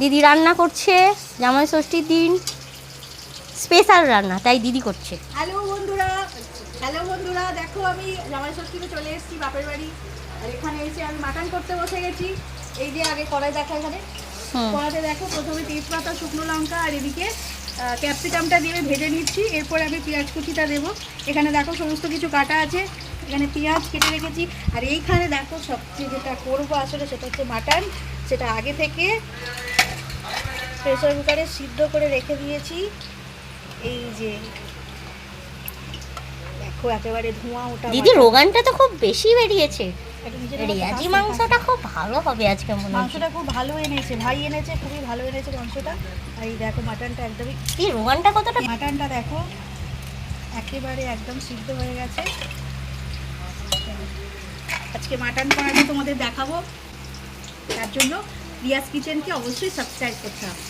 দিদি রান্না করছে জামাই ষষ্ঠীর দিন, স্পেশাল রান্না, তাই দিদি করছে। হ্যালো বন্ধুরা, দেখো আমি জামাই ষষ্ঠীতে চলে এসেছি বাপের বাড়ি। আর এখানে এসে আমি মাটন করতে বসে গেছি। এই যে আগে কড়াই দেখা, এখানে কড়াইতে দেখো প্রথমে তেজপাতা, শুকনো লঙ্কা আর এদিকে ক্যাপসিকামটা দিয়ে ভেজে নিচ্ছি। এরপর আমি পেঁয়াজ কুচিটা দেবো। এখানে দেখো সমস্ত কিছু কাটা আছে, এখানে পেঁয়াজ কেটে রেখেছি। আর এইখানে দেখো সবচেয়ে যেটা করবো আসলে সেটা হচ্ছে মাটন। সেটা আগে থেকে প্রেসার কুকারে সিদ্ধ করে রেখে দিয়েছি। এই যে দেখো একেবারে ধোঁয়া ওটা। দিদি রোগানটা তো খুব বেশি বেরিয়েছে, রেয়াজি মাংসটা খুব ভালো হবে আজকে মনে হচ্ছে। মাংসটা খুব ভালো এনেছে, ভাই এনেছে, খুবই ভালো এনেছে মাংসটা। আর এই দেখো মাটনটা একদমই, এই রোগানটা কতটা, মাটনটা দেখো একেবারে একদম সিদ্ধ হয়ে গেছে। আজকে মাটন করাটা তোমাদের দেখাবো, তার জন্য রিয়াজ কিচেনকে অবশ্যই সাবস্ক্রাইব করতে হবে।